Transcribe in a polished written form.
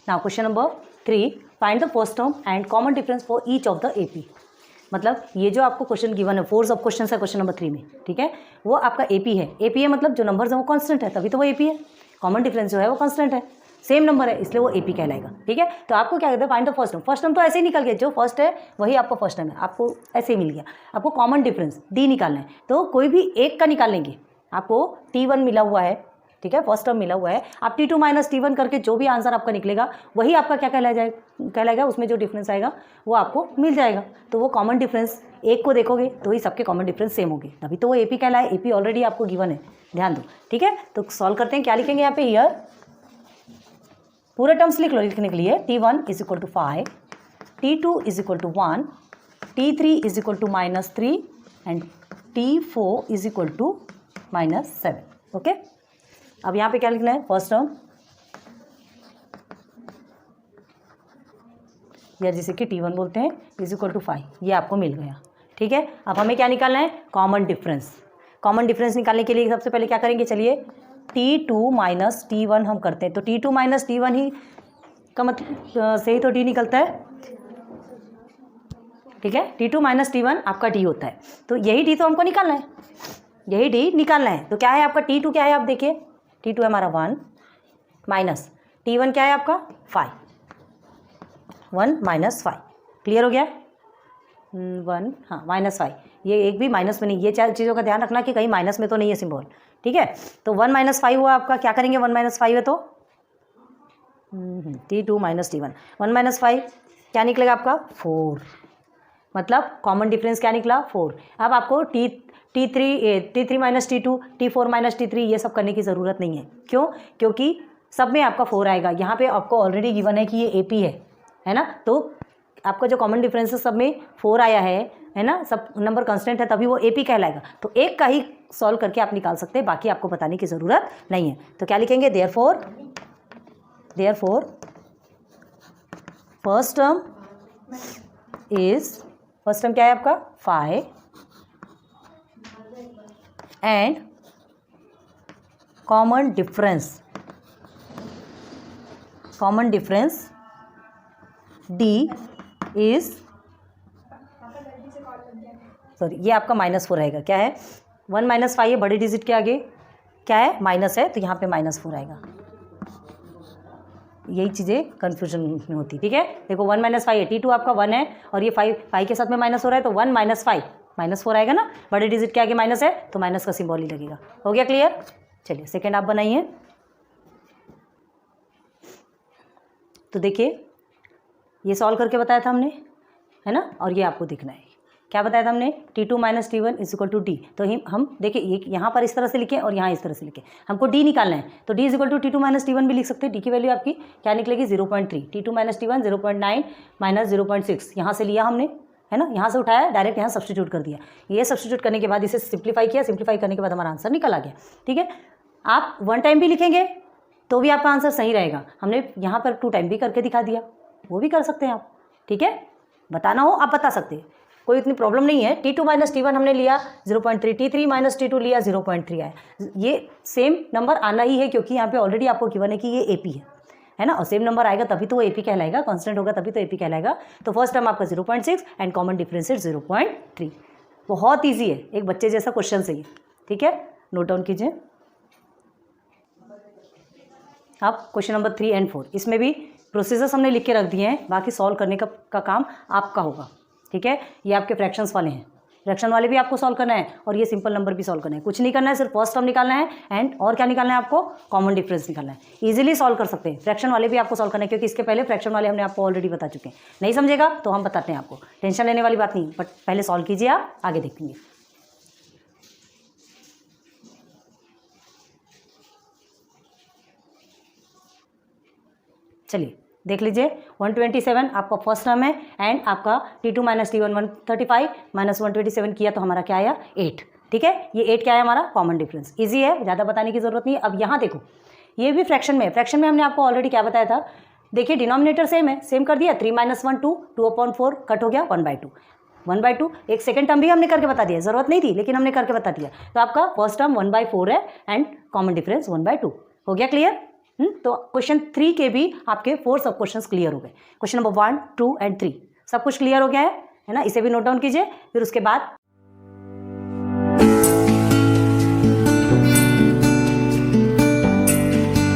Now question number 3, find the first term and common difference for each of the AP. मतलब ये जो आपको question given है, 4 of question है question number 3 में, ठीक है, वो आपका एपी है। एपी है मतलब जो नंबर्स है वो कांस्टेंट है, तभी तो वो एपी है। कॉमन डिफरेंस जो है वो कांस्टेंट है, सेम नंबर है, इसलिए वो एपी कहलाएगा। ठीक है, तो आपको क्या कहते हैं, find the first term. First term तो ऐसे ही निकल गया, जो फर्स्ट है वही आपका फर्स्ट टर्म है, आपको ऐसे ही मिल गया। आपको कॉमन डिफरेंस डी निकालना है, तो कोई भी एक का निकालेंगे। आपको T1 मिला हुआ है, ठीक है, फर्स्ट टर्म मिला हुआ है, आप T2 माइनस T1 करके जो भी आंसर आपका निकलेगा वही आपका क्या कहलाएगा, उसमें जो डिफरेंस आएगा वो आपको मिल जाएगा। तो वो कॉमन डिफरेंस एक को देखोगे तो ही सबके कॉमन डिफरेंस सेम होंगे, तभी तो वो एपी कहलाए। एपी ऑलरेडी आपको गिवन है, ध्यान दो। ठीक है, तो सॉल्व करते हैं। क्या लिखेंगे यहाँ पे, हियर पूरे टर्म्स लिख लो लिखने के लिए। T1 is equal to 5, T2 is equal to 1, T3 is equal to -3 and T4 is equal to -7। Okay, अब यहाँ पे क्या लिखना है, फर्स्ट टर्म या जिसे कि T1 बोलते हैं इज इक्वल टू 5, ये आपको मिल गया। ठीक है, अब हमें क्या निकालना है, कॉमन डिफरेंस। कॉमन डिफरेंस निकालने के लिए सबसे पहले क्या करेंगे, चलिए T2 माइनस T1 हम करते हैं। तो T2 माइनस T1 ही का मतलब से ही तो D निकलता है। ठीक है, T2 माइनस T1 आपका D होता है, तो यही D तो हमको निकालना है, यही D निकालना है। तो क्या है आपका T2, क्या है आप देखिए, T2 है हमारा 1 माइनस T1 क्या है आपका 5, 1 माइनस 5। क्लियर हो गया, 1 हाँ -5, ये एक भी माइनस में नहीं, ये चार चीज़ों का ध्यान रखना कि कहीं माइनस में तो नहीं है सिंबल। ठीक है, तो 1 माइनस 5 हुआ आपका, क्या करेंगे 1 माइनस 5 है तो T2 माइनस T1, 1 माइनस 5 क्या निकलेगा आपका 4, मतलब कॉमन डिफरेंस क्या निकला 4। अब आपको T3 minus T2, T4 minus T3 ये सब करने की ज़रूरत नहीं है। क्यों, क्योंकि सब में आपका 4 आएगा। यहाँ पे आपको ऑलरेडी गिवन है कि ये AP है ना, तो आपका जो कॉमन डिफरेंस है सब में 4 आया है ना, सब नंबर कांस्टेंट है, तभी वो AP कहलाएगा। तो एक का ही सॉल्व करके आप निकाल सकते हैं, बाकी आपको बताने की ज़रूरत नहीं है। तो क्या लिखेंगे, देयरफॉर फर्स्ट टर्म क्या है आपका 5 and common difference D is, sorry ये आपका -4 रहेगा। क्या है 1 माइनस 5 है, बड़े डिजिट के आगे क्या है माइनस है, तो यहाँ पे -4 आएगा। यही चीज़ें कन्फ्यूजन में होती। ठीक है, देखो 1 माइनस 5 है, T2 आपका 1 है और ये 5 के साथ में माइनस हो रहा है, तो 1 माइनस 5 -4 आएगा ना, बड़े डिजिट के आगे माइनस है तो माइनस का सिंबल ही लगेगा। हो गया क्लियर, चलिए सेकेंड आप बनाइए। तो देखिए ये सॉल्व करके बताया था हमने, है ना, और ये आपको देखना है क्या बताया था हमने, T2 minus T1 is equal to D। तो हम देखिए ये यहाँ पर इस तरह से लिखें और यहाँ इस तरह से लिखें, हमको D निकालना है। तो D is equal to T2 minus T1 भी लिख सकते हैं। D की वैल्यू आपकी क्या निकलेगी 0.3, T2 माइनस T1 0.9 माइनस 0.6, यहाँ से लिया हमने, है ना, यहाँ से उठाया डायरेक्ट यहाँ सब्स्टिट्यूट कर दिया। ये सब्स्टिट्यूट करने के बाद इसे सिंप्लीफाई किया, सिंप्लीफाई करने के बाद हमारा आंसर निकल आ गया। ठीक है, आप 1 टाइम भी लिखेंगे तो भी आपका आंसर सही रहेगा। हमने यहाँ पर 2 टाइम भी करके दिखा दिया, वो भी कर सकते हैं आप। ठीक है, बताना हो आप बता सकते हैं, कोई इतनी प्रॉब्लम नहीं है। T2 माइनस T1 हमने लिया 0.3, T3 माइनस T2 लिया 0.3 आया। ये सेम नंबर आना ही है, क्योंकि यहाँ पे ऑलरेडी आपको गिवन है कि ये AP है ना, और सेम नंबर आएगा तभी तो वो AP कहलाएगा, कांस्टेंट होगा तभी तो AP कहलाएगा। तो फर्स्ट टर्म आपका 0.6 एंड कॉमन डिफरेंस इज 0.3। बहुत ईजी है, एक बच्चे जैसा क्वेश्चन से ही। ठीक है, नोट डाउन कीजिए। अब क्वेश्चन नंबर 3 एंड 4, इसमें भी प्रोसीजर्स हमने लिख के रख दिए हैं, बाकी सॉल्व करने का काम आपका होगा। ठीक है, ये आपके फ्रैक्शंस वाले हैं, फ्रैक्शन वाले भी आपको सॉल्व करना है और ये सिंपल नंबर भी सॉल्व करना है। कुछ नहीं करना है, सिर्फ फर्स्ट टर्म निकालना है एंड और क्या निकालना है आपको, कॉमन डिफरेंस निकालना है। इजीली सॉल्व कर सकते हैं, फ्रैक्शन वाले भी आपको सॉल्व करना है, क्योंकि इसके पहले फ्रैक्शन वाले हमने आपको ऑलरेडी बता चुके हैं। नहीं समझेगा तो हम बताते हैं आपको, टेंशन लेने वाली बात नहीं, बट पहले सॉल्व कीजिए, आप आगे देखेंगे। चलिए देख लीजिए, 127 आपका फर्स्ट टर्म है एंड आपका T2 माइनस T1 135 माइनस 127 किया तो हमारा क्या आया 8। ठीक है, ये 8 क्या है हमारा कॉमन डिफरेंस। इजी है, ज़्यादा बताने की जरूरत नहीं है। अब यहाँ देखो, ये भी फ्रैक्शन में है, फ्रैक्शन में हमने आपको ऑलरेडी क्या बताया था, देखिए डिनोमिनेटर सेम है, सेम कर दिया, 3 माइनस 1 2, 2/4 कट हो गया 1/2, 1/2। एक सेकंड टर्म भी हमने करके बता दिया, जरूरत नहीं थी लेकिन हमने करके बता दिया। तो आपका फर्स्ट टर्म 1/4 है एंड कॉमन डिफरेंस 1/2। हो गया क्लियर। तो क्वेश्चन 3 के भी आपके 4 सब क्वेश्चन क्लियर हो गए। क्वेश्चन नंबर 1, 2 एंड 3 सब कुछ क्लियर हो गया है ना। इसे भी नोट डाउन कीजिए। फिर उसके बाद